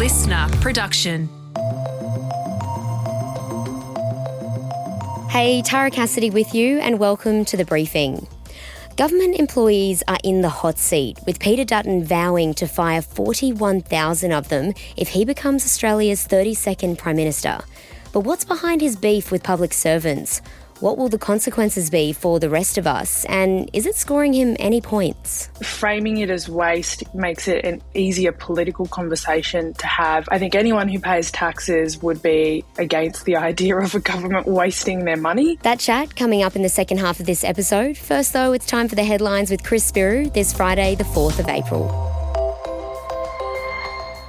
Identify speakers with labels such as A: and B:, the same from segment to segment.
A: listener production.
B: Hey, Tara Cassidy with you and welcome to The Briefing. Government employees are in the hot seat, with Peter Dutton vowing to fire 41,000 of them if he becomes Australia's 32nd Prime Minister. But what's behind his beef with public servants? What will the consequences be for the rest of us? And is it scoring him any points?
C: Framing it as waste makes it an easier political conversation to have. I think anyone who pays taxes would be against the idea of a government wasting their money.
B: That chat coming up in the second half of this episode. First, though, it's time for the headlines with Chris Spyrou this Friday, the 4th of April.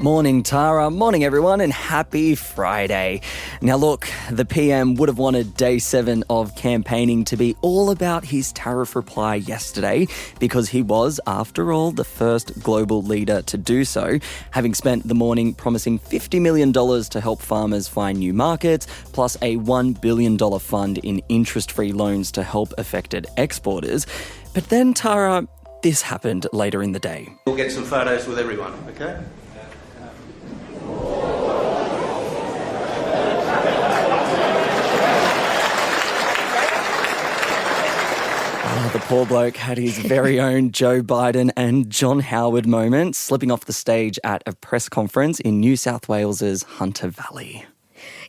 D: Morning, Tara. Morning, everyone, and happy Friday. Now, look, the PM would have wanted day 7 of campaigning to be all about his tariff reply yesterday because he was, after all, the first global leader to do so, having spent the morning promising $50 million to help farmers find new markets, plus a $1 billion fund in interest-free loans to help affected exporters. But then, Tara, this happened later in the day.
E: We'll get some photos with everyone, okay?
D: The poor bloke had his very own Joe Biden and John Howard moment, slipping off the stage at a press conference in New South Wales's Hunter Valley.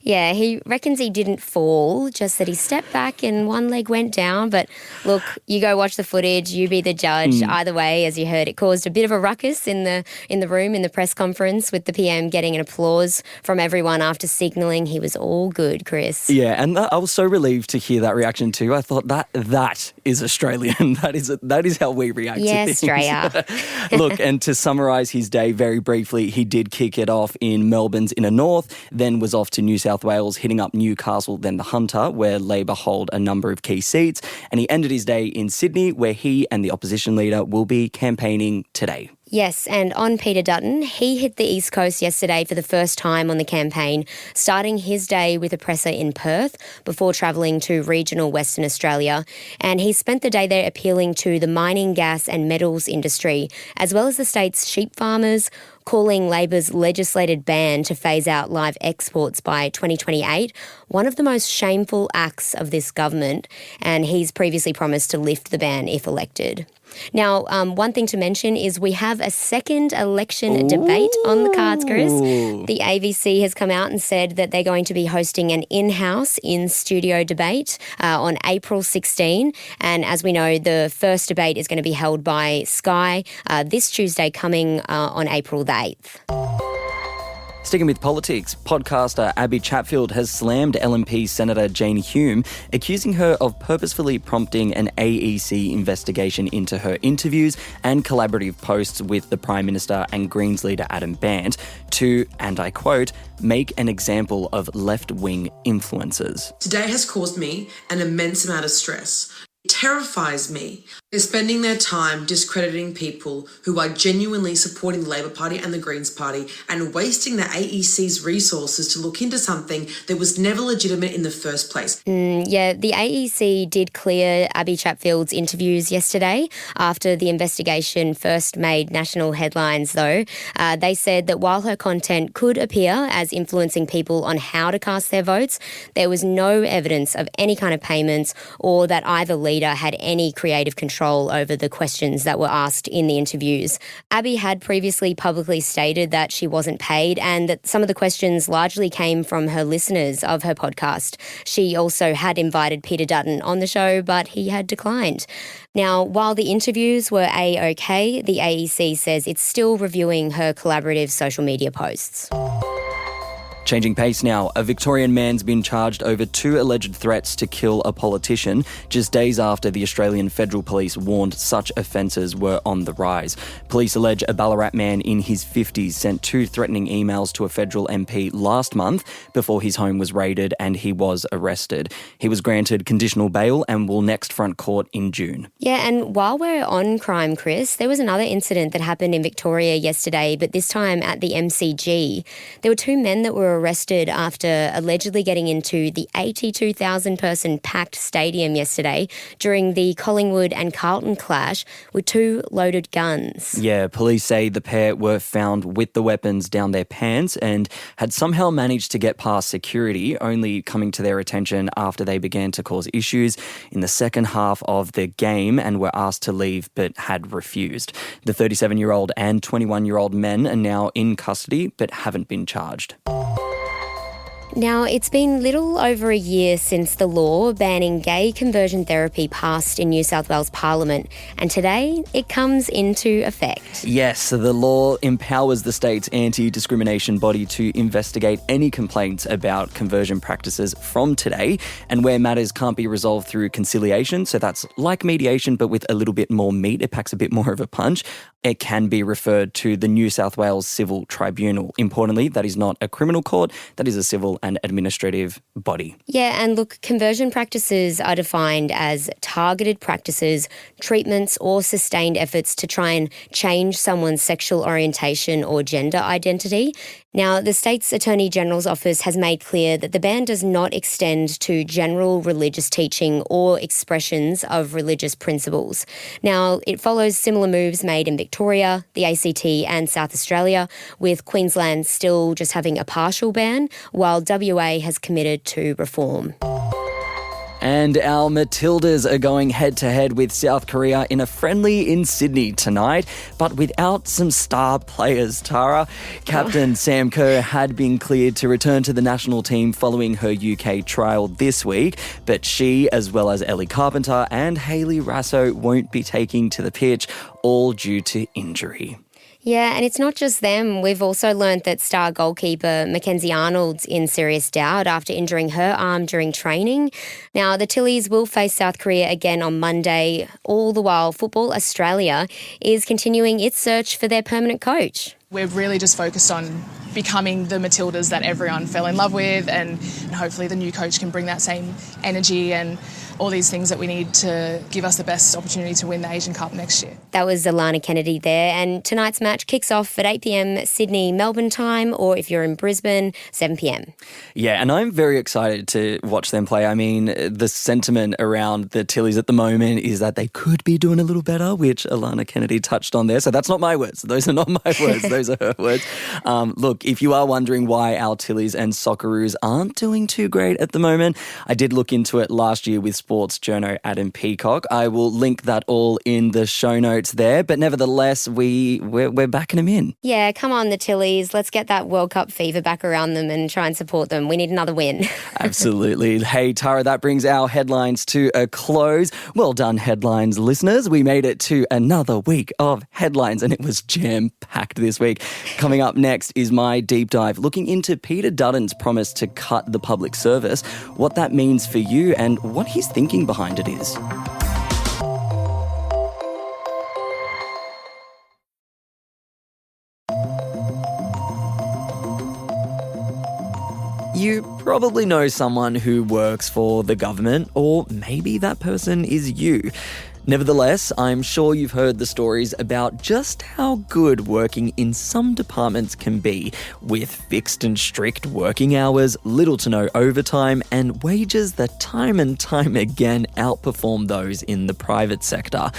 B: Yeah, he reckons he didn't fall, just that he stepped back and one leg went down. But look, you go watch the footage, you be the judge. Either way, as you heard, it caused a bit of a ruckus in the room, in the press conference, with the PM getting an applause from everyone after signalling he was all good, Chris.
D: Yeah, and I was so relieved to hear that reaction too. I thought that is Australian. That is how we react to things.
B: Australia.
D: Look, and to summarise his day very briefly, he did kick it off in Melbourne's inner north, then was off to New South Wales, hitting up Newcastle, then the Hunter, where Labor hold a number of key seats. And he ended his day in Sydney, where he and the opposition leader will be campaigning today.
B: Yes, and on Peter Dutton, he hit the East Coast yesterday for the first time on the campaign, starting his day with a presser in Perth before travelling to regional Western Australia. And he spent the day there appealing to the mining, gas and metals industry, as well as the state's sheep farmers, calling Labor's legislated ban to phase out live exports by 2028 one of the most shameful acts of this government, and he's previously promised to lift the ban if elected. Now, one thing to mention is we have a second election debate on the cards, Chris. The AVC has come out and said that they're going to be hosting an in-house, in-studio debate on April 16. And as we know, the first debate is going to be held by Sky this Tuesday coming on April the 8th.
D: Sticking with politics, podcaster Abbie Chatfield has slammed LNP Senator Jane Hume, accusing her of purposefully prompting an AEC investigation into her interviews and collaborative posts with the Prime Minister and Greens leader Adam Bandt to, and I quote, make an example of left-wing influencers.
F: Today has caused me an immense amount of stress. It terrifies me. They're spending their time discrediting people who are genuinely supporting the Labor Party and the Greens Party and wasting the AEC's resources to look into something that was never legitimate in the first place.
B: Yeah, the AEC did clear Abbie Chatfield's interviews yesterday after the investigation first made national headlines, though. They said that while her content could appear as influencing people on how to cast their votes, there was no evidence of any kind of payments or that either leader had any creative control over the questions that were asked in the interviews. Abbie had previously publicly stated that she wasn't paid and that some of the questions largely came from her listeners of her podcast. She also had invited Peter Dutton on the show, but he had declined. Now, while the interviews were A-OK, the AEC says it's still reviewing her collaborative social media posts.
D: Changing pace now, a Victorian man's been charged over 2 alleged threats to kill a politician just days after the Australian Federal Police warned such offences were on the rise. Police allege a Ballarat man in his 50s sent 2 threatening emails to a federal MP last month before his home was raided and he was arrested. He was granted conditional bail and will next front court in June.
B: Yeah, and while we're on crime, Chris, there was another incident that happened in Victoria yesterday, but this time at the MCG. There were 2 men that were were arrested after allegedly getting into the 82,000-person packed stadium yesterday during the Collingwood and Carlton clash with 2 loaded guns.
D: Yeah, police say the pair were found with the weapons down their pants and had somehow managed to get past security, only coming to their attention after they began to cause issues in the second half of the game and were asked to leave but had refused. The 37-year-old and 21-year-old men are now in custody but haven't been charged.
B: Now, it's been little over a year since the law banning gay conversion therapy passed in New South Wales Parliament, and today it comes into effect.
D: Yes, the law empowers the state's anti-discrimination body to investigate any complaints about conversion practices from today, and where matters can't be resolved through conciliation, so that's like mediation but with a little bit more meat, it packs a bit more of a punch, it can be referred to the New South Wales Civil Tribunal. Importantly, that is not a criminal court, that is a civil and administrative body.
B: Yeah, and look, conversion practices are defined as targeted practices, treatments or sustained efforts to try and change someone's sexual orientation or gender identity. Now, the state's Attorney General's office has made clear that the ban does not extend to general religious teaching or expressions of religious principles. Now, it follows similar moves made in Victoria, the ACT and South Australia, with Queensland still just having a partial ban, while WA has committed to reform.
D: And our Matildas are going head-to-head with South Korea in a friendly in Sydney tonight, but without some star players, Tara. Captain Sam Kerr had been cleared to return to the national team following her UK trial this week, but she, as well as Ellie Carpenter and Hayley Rasso, won't be taking to the pitch, all due to injury.
B: Yeah, and it's not just them. We've also learnt that star goalkeeper Mackenzie Arnold's in serious doubt after injuring her arm during training. Now, the Tillies will face South Korea again on Monday, all the while Football Australia is continuing its search for their permanent coach.
A: We're really just focused on becoming the Matildas that everyone fell in love with, and hopefully the new coach can bring that same energy and all these things that we need to give us the best opportunity to win the Asian Cup next year.
B: That was Alana Kennedy there, and tonight's match kicks off at 8 p.m. Sydney, Melbourne time, or if you're in Brisbane, 7 p.m.
D: Yeah, and I'm very excited to watch them play. I mean, the sentiment around the Tillies at the moment is that they could be doing a little better, which Alana Kennedy touched on there. So that's not my words. Those are not my words. Those are her words. Look, if you are wondering why our Tillies and Socceroos aren't doing too great at the moment, I did look into it last year with sports journo Adam Peacock. I will link that all in the show notes there, but nevertheless, we're backing them in.
B: Yeah, come on the Tillies. Let's get that World Cup fever back around them and try and support them. We need another win.
D: Absolutely. Hey, Tara, that brings our headlines to a close. Well done, headlines listeners. We made it to another week of headlines and it was jam-packed this week. Coming up next is my deep dive, looking into Peter Dutton's promise to cut the public service, what that means for you and what his thinking behind it is. You probably know someone who works for the government, or maybe that person is you. Nevertheless, I'm sure you've heard the stories about just how good working in some departments can be, with fixed and strict working hours, little to no overtime, and wages that time and time again outperform those in the private sector.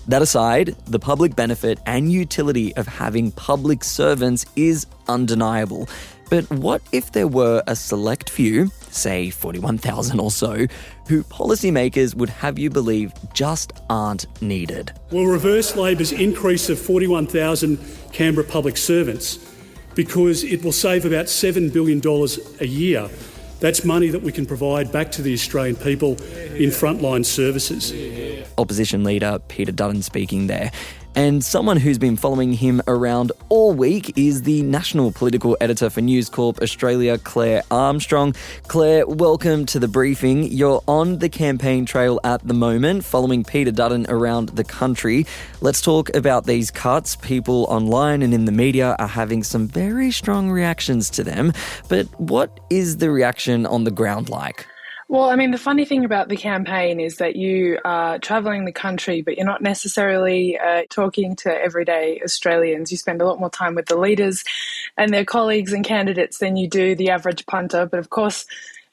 D: That aside, the public benefit and utility of having public servants is undeniable. But what if there were a select few, say 41,000 or so, who policymakers would have you believe just aren't needed?
G: We'll reverse Labor's increase of 41,000 Canberra public servants because it will save about $7 billion a year. That's money that we can provide back to the Australian people in frontline services.
D: Opposition leader Peter Dutton speaking there. And someone who's been following him around all week is the national political editor for News Corp Australia, Clare Armstrong. Clare, welcome to the briefing. You're on the campaign trail at the moment, following Peter Dutton around the country. Let's talk about these cuts. People online and in the media are having some very strong reactions to them. But what is the reaction on the ground like?
C: Well, I mean, the funny thing about the campaign is that you are travelling the country, but you're not necessarily talking to everyday Australians. You spend a lot more time with the leaders and their colleagues and candidates than you do the average punter. But of course,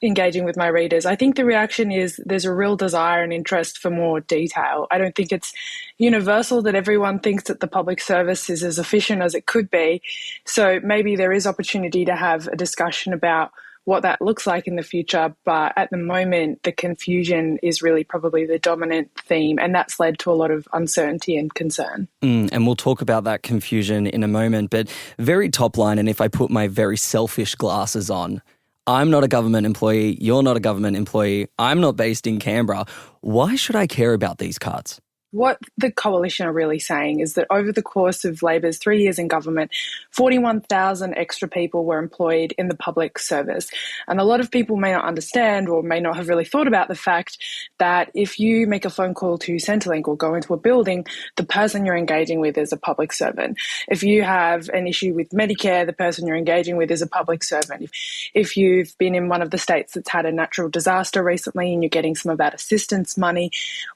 C: engaging with my readers, I think the reaction is there's a real desire and interest for more detail. I don't think it's universal that everyone thinks that the public service is as efficient as it could be. So maybe there is opportunity to have a discussion about what that looks like in the future. But at the moment, the confusion is really probably the dominant theme, and that's led to a lot of uncertainty and concern.
D: And we'll talk about that confusion in a moment, but very top line, and if I put my very selfish glasses on, I'm not a government employee, you're not a government employee, I'm not based in Canberra. Why should I care about these cuts?
C: What the Coalition are really saying is that over the course of Labor's 3 years in government, 41,000 extra people were employed in the public service. And a lot of people may not understand or may not have really thought about the fact that if you make a phone call to Centrelink or go into a building, the person you're engaging with is a public servant. If you have an issue with Medicare, the person you're engaging with is a public servant. If you've been in one of the states that's had a natural disaster recently and you're getting some of that assistance money,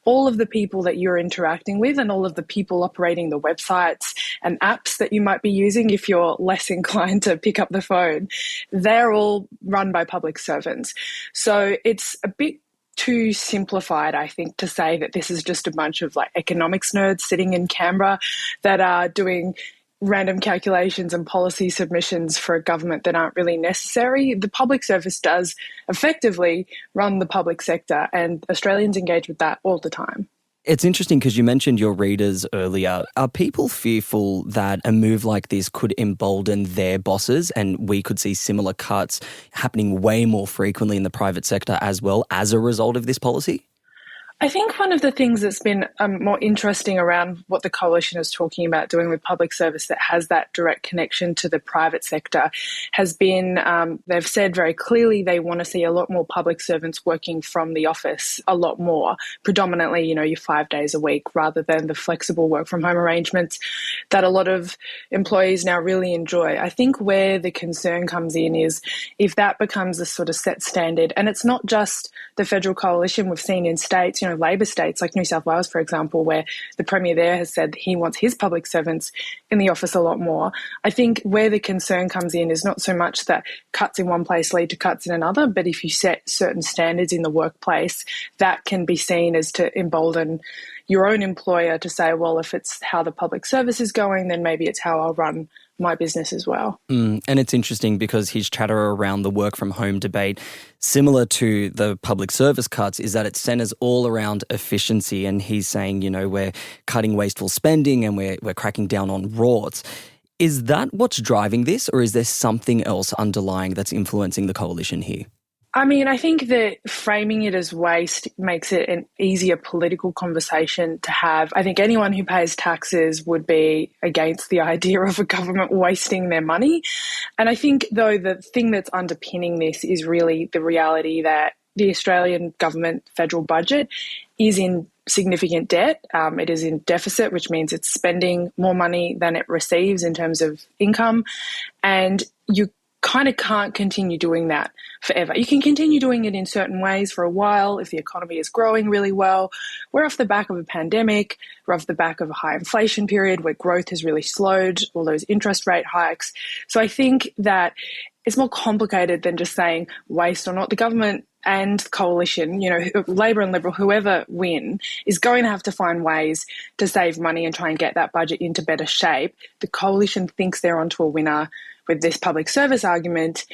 C: all of the people that you're interacting with and all of the people operating the websites and apps that you might be using if you're less inclined to pick up the phone, they're all run by public servants. So it's a bit too simplified, I think, to say that this is just a bunch of economics nerds sitting in Canberra that are doing random calculations and policy submissions for a government that aren't really necessary. The public service does effectively run the public sector, and Australians engage with that all the time.
D: It's interesting because you mentioned your readers earlier. Are people fearful that a move like this could embolden their bosses and we could see similar cuts happening way more frequently in the private sector as well as a result of this policy?
C: I think one of the things that's been more interesting around what the Coalition is talking about doing with public service that has that direct connection to the private sector has been, they've said very clearly they want to see a lot more public servants working from the office a lot more, predominantly, your 5 days a week rather than the flexible work from home arrangements that a lot of employees now really enjoy. I think where the concern comes in is if that becomes a sort of set standard, and it's not just the federal coalition, we've seen in states, Labor states like New South Wales, for example, where the Premier there has said he wants his public servants in the office a lot more. I think where the concern comes in is not so much that cuts in one place lead to cuts in another, but if you set certain standards in the workplace, that can be seen as to embolden your own employer to say, well, if it's how the public service is going, then maybe it's how I'll run my business as well.
D: And it's interesting because his chatter around the work from home debate, similar to the public service cuts, is that it centres all around efficiency. And he's saying, we're cutting wasteful spending and we're cracking down on rorts. Is that what's driving this, or is there something else underlying that's influencing the coalition here?
C: I mean, I think that framing it as waste makes it an easier political conversation to have. I think anyone who pays taxes would be against the idea of a government wasting their money. And I think, though, the thing that's underpinning this is really the reality that the Australian government federal budget is in significant debt. It is in deficit, which means it's spending more money than it receives in terms of income. And you kind of can't continue doing that forever. You can continue doing it in certain ways for a while if the economy is growing really well. We're off the back of a pandemic. We're off the back of a high inflation period where growth has really slowed, all those interest rate hikes. So I think that it's more complicated than just saying waste or not. The government and coalition, Labor and Liberal, whoever win, is going to have to find ways to save money and try and get that budget into better shape. The coalition thinks they're onto a winner with this public service argument.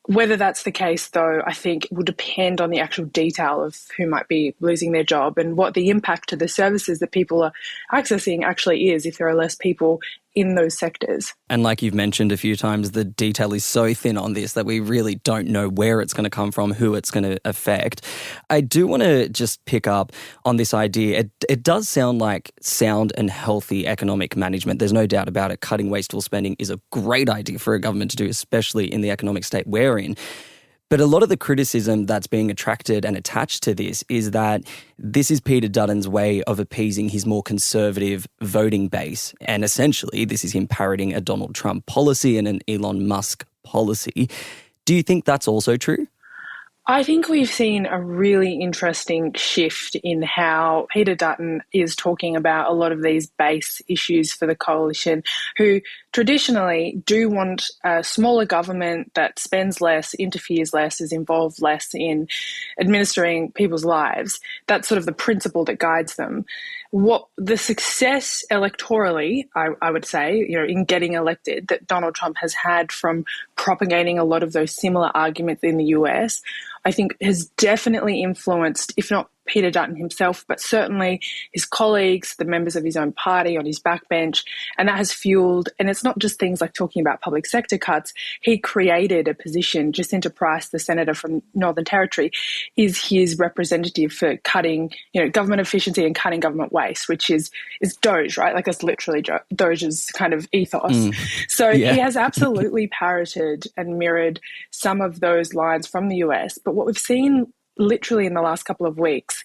C: Whether that's the case, though, I think will depend on the actual detail of who might be losing their job and what the impact to the services that people are accessing actually is if there are less people in those sectors.
D: And like you've mentioned a few times, the detail is so thin on this that we really don't know where it's going to come from, who it's going to affect. I do want to just pick up on this idea. It does sound like sound and healthy economic management. There's no doubt about it. Cutting wasteful spending is a great idea for a government to do, especially in the economic state we're in. But a lot of the criticism that's being attracted and attached to this is that this is Peter Dutton's way of appeasing his more conservative voting base. And essentially, this is him parroting a Donald Trump policy and an Elon Musk policy. Do you think that's also true?
C: I think we've seen a really interesting shift in how Peter Dutton is talking about a lot of these base issues for the coalition, who traditionally do want a smaller government that spends less, interferes less, is involved less in administering people's lives. That's sort of the principle that guides them. What the success electorally, I would say, in getting elected that Donald Trump has had from propagating a lot of those similar arguments in the US, I think has definitely influenced, if not Peter Dutton himself, but certainly his colleagues, the members of his own party on his backbench, and that has fueled, and it's not just things like talking about public sector cuts. He created a position, Jacinta Price, the senator from Northern Territory, is his representative for cutting, government efficiency and cutting government waste, which is Doge, right? Like that's literally Doge's kind of ethos. So he has absolutely parroted and mirrored some of those lines from the US. But what we've seen literally in the last couple of weeks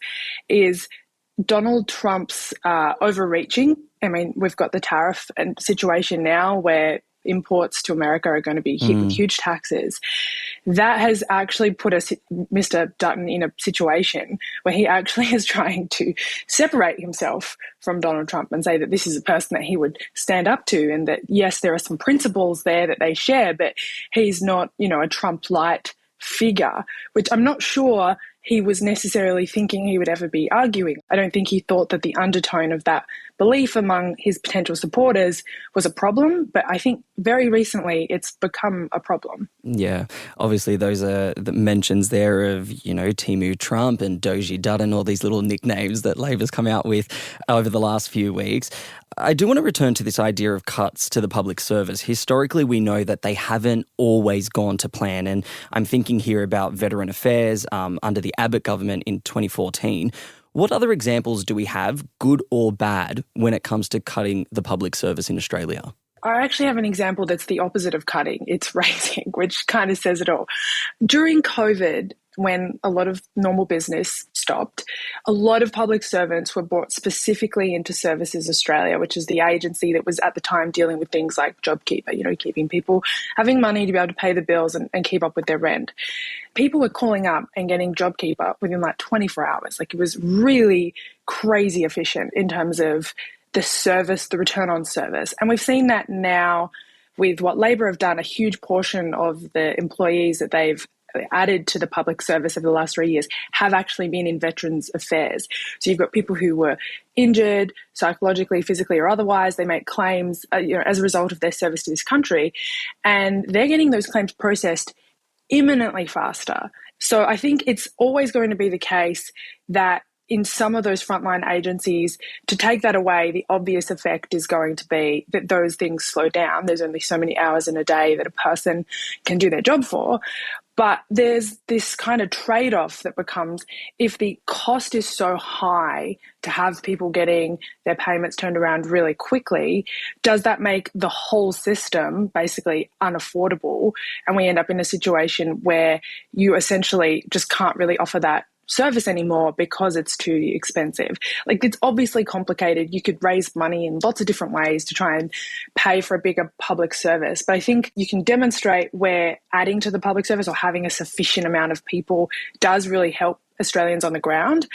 C: is Donald Trump's overreaching. I mean, we've got the tariff and situation now where imports to America are going to be hit with huge taxes. That has actually put Mr. Dutton in a situation where he actually is trying to separate himself from Donald Trump and say that this is a person that he would stand up to, and that, yes, there are some principles there that they share, but he's not, a Trump-light figure, which I'm not sure he was necessarily thinking he would ever be arguing. I don't think he thought that the undertone of that belief among his potential supporters was a problem, but I think very recently it's become a problem.
D: Yeah, obviously those are the mentions there of, Timu Trump and Doji Dutton, all these little nicknames that Labor's come out with over the last few weeks. I do want to return to this idea of cuts to the public service. Historically, we know that they haven't always gone to plan, and I'm thinking here about veteran affairs under the Abbott government in 2014. What other examples do we have, good or bad, when it comes to cutting the public service in Australia?
C: I actually have an example that's the opposite of cutting. It's raising, which kind of says it all. During COVID, when a lot of normal business stopped, a lot of public servants were brought specifically into Services Australia, which is the agency that was at the time dealing with things like JobKeeper, keeping people having money to be able to pay the bills and keep up with their rent. People were calling up and getting JobKeeper within like 24 hours. Like, it was really crazy efficient in terms of the service, the return on service. And we've seen that now with what Labor have done. A huge portion of the employees that they've added to the public service over the last 3 years have actually been in Veterans Affairs. So you've got people who were injured psychologically, physically or otherwise. They make claims as a result of their service to this country, and they're getting those claims processed imminently faster. So I think it's always going to be the case that in some of those frontline agencies, to take that away, the obvious effect is going to be that those things slow down. There's only so many hours in a day that a person can do their job for. But there's this kind of trade-off that becomes, if the cost is so high to have people getting their payments turned around really quickly, does that make the whole system basically unaffordable? And we end up in a situation where you essentially just can't really offer that service anymore because it's too expensive. Like, it's obviously complicated. You could raise money in lots of different ways to try and pay for a bigger public service. But I think you can demonstrate where adding to the public service or having a sufficient amount of people does really help Australians on the ground,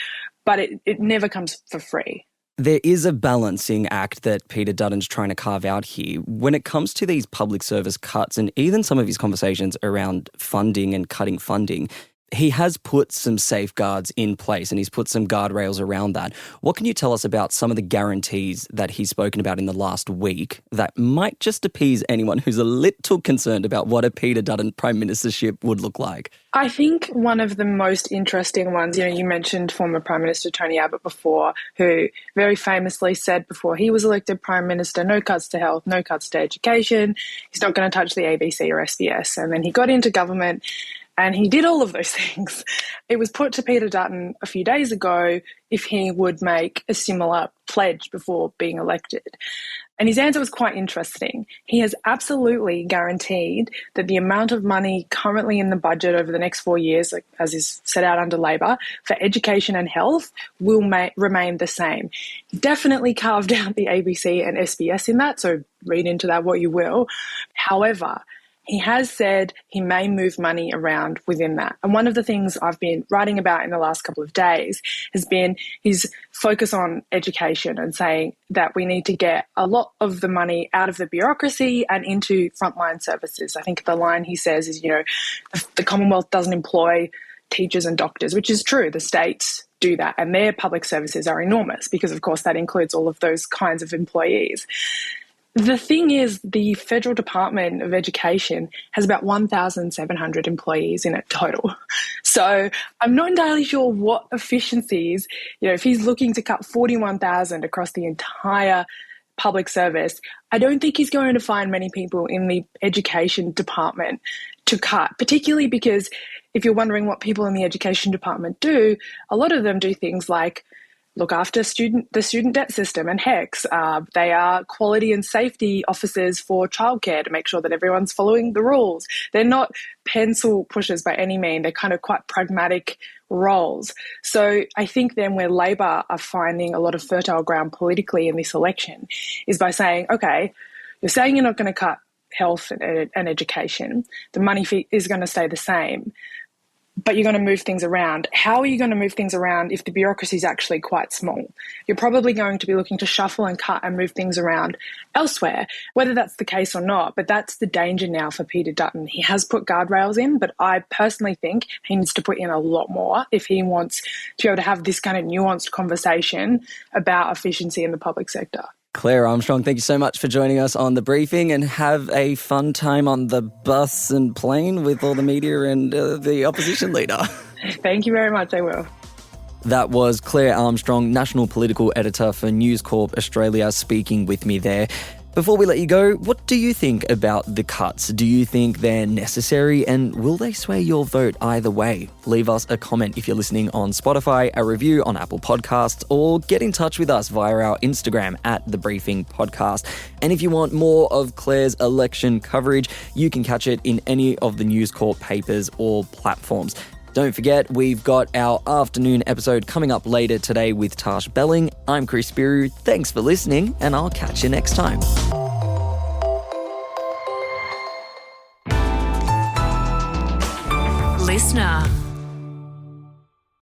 C: but it never comes for free.
D: There is a balancing act that Peter Dutton's trying to carve out here. When it comes to these public service cuts and even some of his conversations around funding and cutting funding, he has put some safeguards in place and he's put some guardrails around that. What can you tell us about some of the guarantees that he's spoken about in the last week that might just appease anyone who's a little concerned about what a Peter Dutton prime ministership would look like?
C: I think one of the most interesting ones, you mentioned former Prime Minister Tony Abbott before, who very famously said before he was elected Prime Minister, no cuts to health, no cuts to education. He's not going to touch the ABC or SBS. And then he got into government and he did all of those things. It was put to Peter Dutton a few days ago if he would make a similar pledge before being elected. And his answer was quite interesting. He has absolutely guaranteed that the amount of money currently in the budget over the next 4 years, as is set out under Labor, for education and health will remain the same. He definitely carved out the ABC and SBS in that, so read into that what you will. However, he has said he may move money around within that. And one of the things I've been writing about in the last couple of days has been his focus on education and saying that we need to get a lot of the money out of the bureaucracy and into frontline services. I think the line he says is, the Commonwealth doesn't employ teachers and doctors, which is true. The states do that, and their public services are enormous because, of course, that includes all of those kinds of employees. The thing is, the Federal Department of Education has about 1,700 employees in it total. So I'm not entirely sure what efficiencies, if he's looking to cut 41,000 across the entire public service, I don't think he's going to find many people in the education department to cut, particularly because if you're wondering what people in the education department do, a lot of them do things like look after the student debt system and HECS. They are quality and safety officers for childcare to make sure that everyone's following the rules. They're not pencil pushers by any means. They're kind of quite pragmatic roles. So I think then where Labor are finding a lot of fertile ground politically in this election is by saying, okay, you're saying you're not going to cut health and education. The money fee is going to stay the same, but you're going to move things around. How are you going to move things around if the bureaucracy is actually quite small? You're probably going to be looking to shuffle and cut and move things around elsewhere, whether that's the case or not. But that's the danger now for Peter Dutton. He has put guardrails in, but I personally think he needs to put in a lot more if he wants to be able to have this kind of nuanced conversation about efficiency in the public sector.
D: Clare Armstrong, thank you so much for joining us on The Briefing, and have a fun time on the bus and plane with all the media and the opposition leader.
C: Thank you very much, I will.
D: That was Clare Armstrong, National Political Editor for News Corp Australia, speaking with me there. Before we let you go, what do you think about the cuts? Do you think they're necessary, and will they sway your vote either way? Leave us a comment if you're listening on Spotify, a review on Apple Podcasts, or get in touch with us via our Instagram @The Briefing Podcast. And if you want more of Clare's election coverage, you can catch it in any of the News Corp papers or platforms. Don't forget, we've got our afternoon episode coming up later today with Tash Belling. I'm Chris Spyrou. Thanks for listening, and I'll catch you next time.
H: Listener.